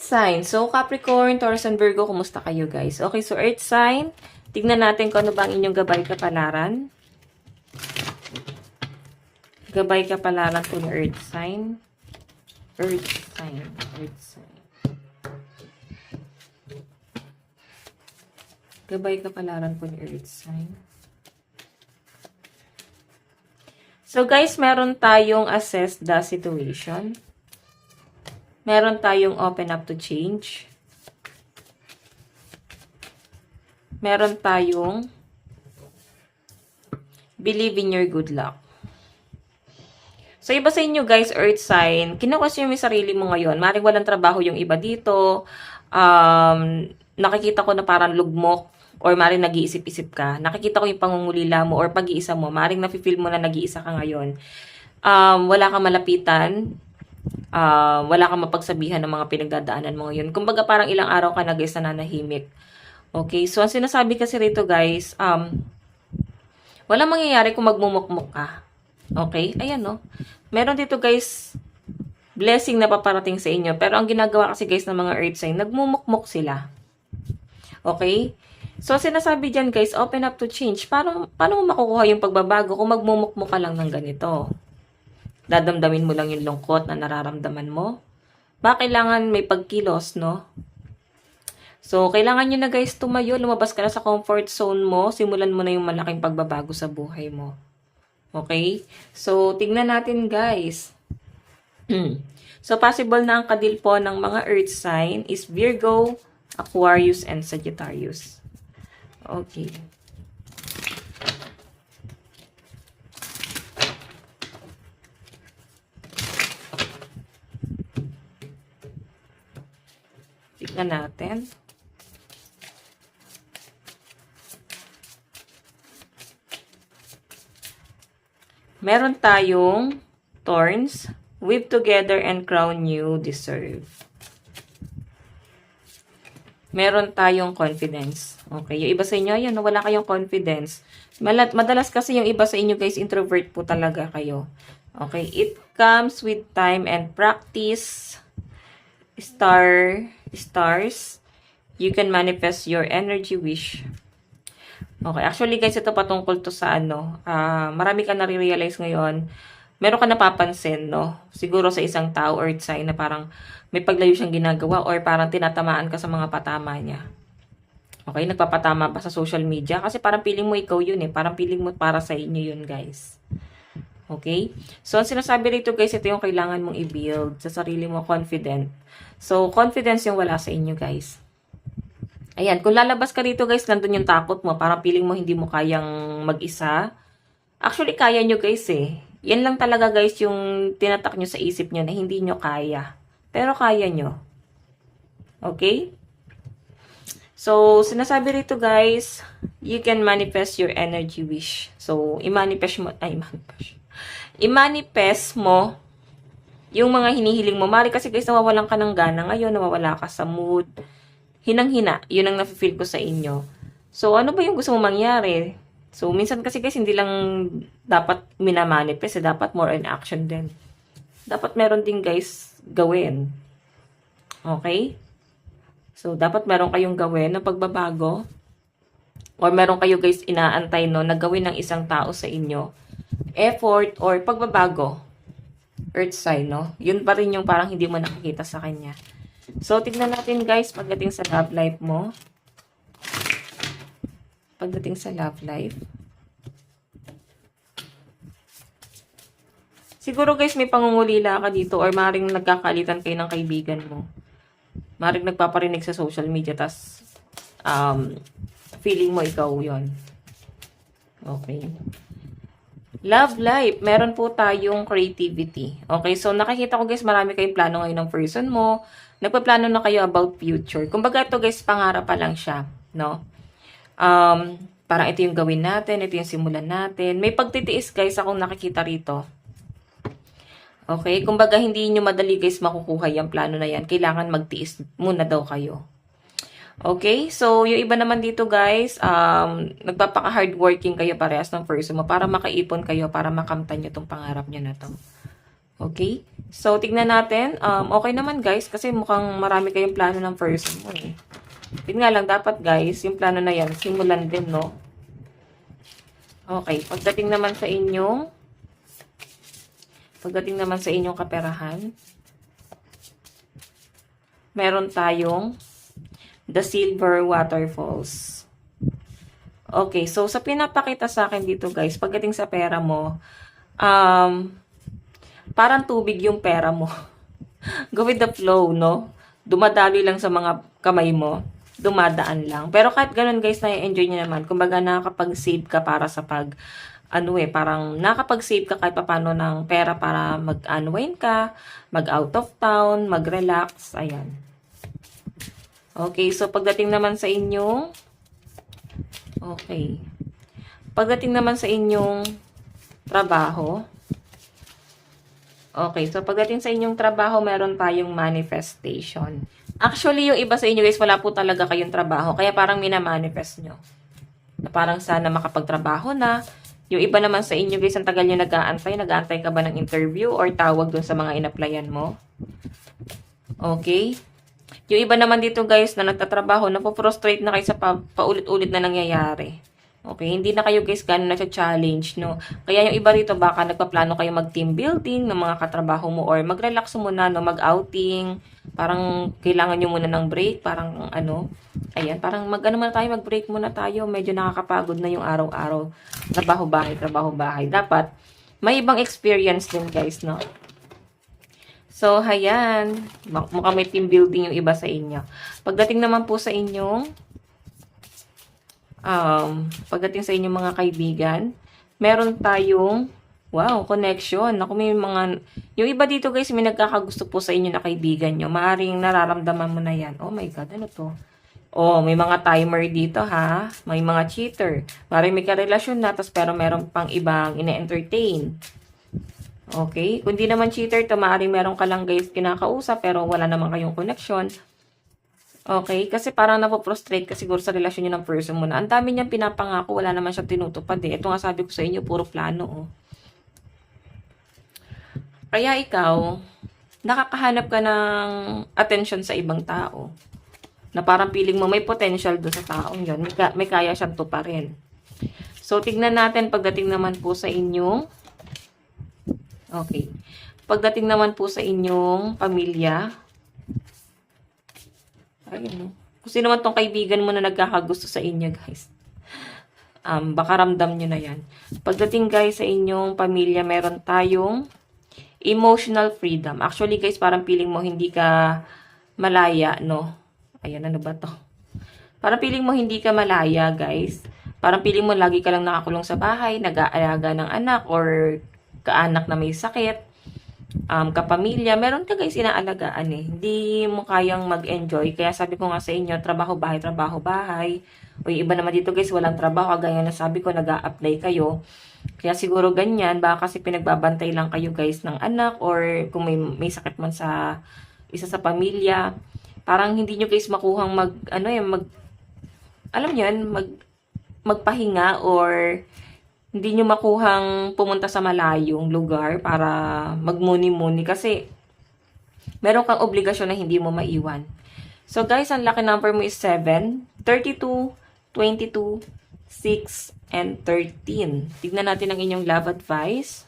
sign. So, Capricorn, Taurus, and Virgo, kumusta kayo guys? Okay, so Earth sign. Tignan natin kung ano ba ang inyong gabay kapalaran. Gabay kapalaran po ng Earth sign. Earth sign. Earth sign. Gabay kapalaran po ng Earth sign. So guys, meron tayong assess the situation. Meron tayong open up to change. Meron tayong believe in your good luck. So, iba sa inyo guys, Earth sign, kinukwestiyon mo yung sarili mo ngayon. Maring walang trabaho yung iba dito. Nakikita ko na parang lugmok or maring nag-iisip-isip ka. Nakikita ko yung pangungulila mo or pag-iisa mo. Maring nafe-feel mo na nag-iisa ka ngayon. Wala kang malapitan. Wala kang mapagsabihan ng mga pinagdadaanan mo ngayon. Kumbaga parang ilang araw ka na guys nananahimik. Okay, so ang sinasabi kasi rito guys, walang mangyayari kung magmumukmuk ka. Okay, ayan no. Meron dito guys, blessing na paparating sa inyo. Pero ang ginagawa kasi guys ng mga earth sign, nagmumukmuk sila. Okay? So sinasabi dyan guys, open up to change. Paano mo makukuha yung pagbabago kung magmumukmuk ka lang ng ganito? Dadamdamin mo lang yung lungkot na nararamdaman mo. Ba kailangan may pagkilos, no? So, kailangan nyo na guys tumayo, lumabas ka na sa comfort zone mo, simulan mo na yung malaking pagbabago sa buhay mo. Okay? So, tignan natin guys. So, possible na ang kadil po ng mga earth sign is Virgo, Aquarius, and Sagittarius. Okay. Tignan natin. Meron tayong thorns, weave together and crown you deserve. Meron tayong confidence. Okay, yung iba sa inyo, ayun, wala kayong confidence. Madalas kasi yung iba sa inyo guys, introvert po talaga kayo. Okay, it comes with time and practice. Stars, you can manifest your energy wish. Okay, actually guys, ito patungkol to sa ano, marami ka nare-realize ngayon, meron ka napapansin, no? Siguro sa isang tao or sign na parang may paglayo siyang ginagawa or parang tinatamaan ka sa mga patama niya. Okay, nagpapatama ba sa social media? Kasi parang feeling mo ikaw yun eh, parang feeling mo para sa inyo yun guys. Okay? So, ang sinasabi rito guys, ito yung kailangan mong i-build sa sarili mo, confident. So, confidence yung wala sa inyo guys. Ayan, kung lalabas ka rito guys, nandun yung takot mo. Parang feeling mo hindi mo kayang mag-isa. Actually, kaya nyo guys eh. Yan lang talaga guys yung tinatak nyo sa isip nyo na hindi nyo kaya. Pero kaya nyo. Okay? So, sinasabi rito guys, you can manifest your energy wish. So, i-manifest mo yung mga hinihiling mo. Mari kasi guys, nawawalan ka ng gana ngayon, nawawala ka sa mood. Hinang-hina, yun ang nafe-feel ko sa inyo. So, ano ba yung gusto mo mangyari? So, minsan kasi guys, hindi lang dapat minamanifest, dapat more in action din. Dapat meron din guys gawin. Okay? So, dapat meron kayong gawin na pagbabago. Or meron kayo guys inaantay no, na gawin ng isang tao sa inyo. Effort or pagbabago. Earth sign, no? Yun pa rin yung parang hindi mo nakikita sa kanya. So, tignan natin guys pagdating sa love life mo. Pagdating sa love life. Siguro guys may pangungulila ka dito or maring nagkakalitan kayo ng kaibigan mo. Maring nagpaparinig sa social media tas feeling mo ikaw yon. Okay. Love life. Meron po tayong creativity. Okay, so nakikita ko guys marami kayong plano ngayon ng person mo. Nagpaplano na kayo about future. Kumbaga ito guys, pangarap pa lang siya. No? Parang ito yung gawin natin, ito yung simulan natin. May pagtitiis guys akong nakikita rito. Okay, kumbaga hindi nyo madali guys makukuha yung plano na yan. Kailangan magtiis muna daw kayo. Okay, so yung iba naman dito guys, nagpapaka-hardworking kayo parehas ng person mo para makaipon kayo, para makamtan nyo itong pangarap nyo na to. Okay? So, tignan natin. Okay naman guys, kasi mukhang marami kayong plano ng person mo eh. Yun nga lang, dapat guys, yung plano na yan, simulan din, no? Okay, pagdating naman sa inyong kaperahan, meron tayong the Silver Waterfalls. Okay, so sa pinapakita sa akin dito guys, pagdating sa pera mo, parang tubig yung pera mo. Go with the flow, no? Dumadaloy lang sa mga kamay mo. Dumadaan lang. Pero kahit ganun guys, na-enjoy nyo naman. Kumbaga nakakapag-save ka para sa parang nakakapag-save ka kahit papano ng pera para mag-unwind ka, mag-out of town, mag-relax. Ayan. Okay, so pagdating naman sa inyong trabaho, so pagdating sa inyong trabaho, meron tayong manifestation. Actually, yung iba sa inyo guys, wala po talaga kayong trabaho. Kaya parang minamanifest nyo. Na parang sana makapagtrabaho na. Yung iba naman sa inyo guys, ang tagal nyo nag-aantay. Nag-aantay ka ba ng interview or tawag dun sa mga in-applyan mo? Okay? Yung iba naman dito guys na nagtatrabaho, napo-frustrate na kayo sa paulit-ulit na nangyayari. Okay, hindi na kayo guys gano'n na-challenge, no? Kaya yung iba rito baka nagpaplano kayo mag-team building ng mga katrabaho mo or mag-relax muna, no? Mag-outing. Parang kailangan nyo muna ng break. Parang ayan, parang mag-break muna tayo. Medyo nakakapagod na yung araw-araw. Trabaho bahay. Dapat may ibang experience din guys, no? So, ayan. Mukhang may team building yung iba sa inyo. Pagdating naman po sa inyong mga kaibigan, meron tayong connection. Naku, yung iba dito guys, may nagkakagusto po sa inyo na kaibigan nyo. Maaring nararamdaman mo na yan. Oh my God, ano to? Oh, may mga timer dito ha. May mga cheater. Maaring may karelasyon na, pero meron pang ibang ine-entertain. Okay? Kung di naman cheater to, maaring meron ka lang guys kinakausap, pero wala naman kayong connection. Okay? Kasi parang napoprostrate ka siguro sa relasyon nyo ng person mo na. Ang dami niyang pinapangako, wala naman siya tinutupad eh. Ito nga sabi ko sa inyo, puro plano oh. Kaya ikaw, nakakahanap ka ng attention sa ibang tao. Na parang feeling mo may potential doon sa taong yun. May kaya siyang tuparin. So, tignan natin pagdating naman po sa inyong pagdating naman po sa inyong pamilya. Ayun, no? Kung sino man tong kaibigan mo na nagkakagusto sa inyo, guys. Baka ramdam nyo na yan. Pagdating, guys, sa inyong pamilya, meron tayong emotional freedom. Actually, guys, parang feeling mo hindi ka malaya, no? Ayan, ano ba to? Parang feeling mo hindi ka malaya, guys. Parang feeling mo lagi ka lang nakakulong sa bahay, nag-aalaga ng anak, or kaanak na may sakit. Kapamilya, meron ka guys inaalagaan eh. Hindi mo kayang mag-enjoy. Kaya sabi ko nga sa inyo, trabaho, bahay. O yung iba naman dito guys, walang trabaho. Kagaya na sabi ko, nag-a-apply kayo. Kaya siguro ganyan, baka kasi pinagbabantay lang kayo guys ng anak or kung may sakit man sa isa sa pamilya. Parang hindi nyo guys makuhang magpahinga or hindi nyo makuhang pumunta sa malayong lugar para magmuni-muni kasi meron kang obligasyon na hindi mo maiwan. So guys, ang lucky number mo is 7, 32, 22, 6, and 13. Tignan natin ang inyong love advice.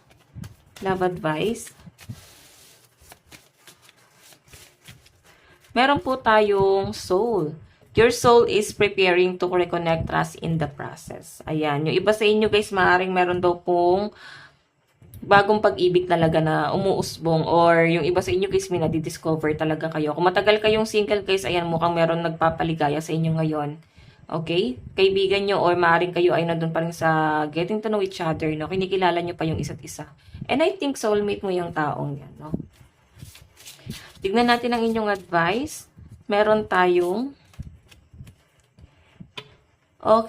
Meron po tayong soul. Your soul is preparing to reconnect trust in the process. Ayan. Yung iba sa inyo guys, maaaring meron daw pong bagong pag-ibig talaga na umuusbong or yung iba sa inyo guys, may nadidiscover talaga kayo. Kung matagal kayong single guys, ayan, mukhang meron nagpapaligaya sa inyo ngayon. Okay? Kaibigan nyo or maaaring kayo ay nandun pa rin sa getting to know each other, no? Kinikilala nyo pa yung isa't isa. And I think soulmate mo yung taong yan, no? Tignan natin ang inyong advice. Meron tayong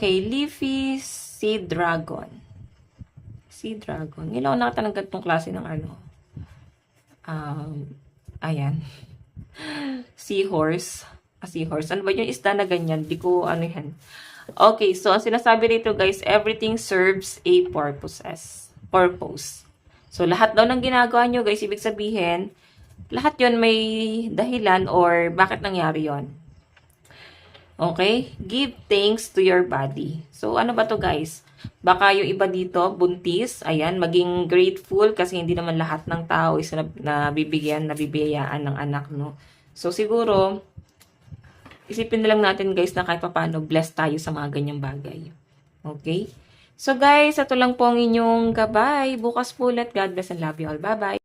Leafy Sea Dragon. Sea Dragon. Ngayon ako nakatanggap tong klase ng ayan. Seahorse. Seahorse. Ano ba yung isda na ganyan? Di ko, yan. Okay, so ang sinasabi rito guys, everything serves a purpose. So, lahat daw ng ginagawa nyo, guys, ibig sabihin, lahat yon may dahilan or bakit nangyari yon. Okay? Give thanks to your body. So, ano ba to, guys? Baka yung iba dito, buntis, ayan, maging grateful kasi hindi naman lahat ng tao is nabibiyayaan ng anak, no? So, siguro, isipin na lang natin, guys, na kahit paano, blessed tayo sa mga ganyang bagay. Okay? So, guys, ito lang po ang inyong gabay. Bukas po ulit. God bless and love you all. Bye-bye.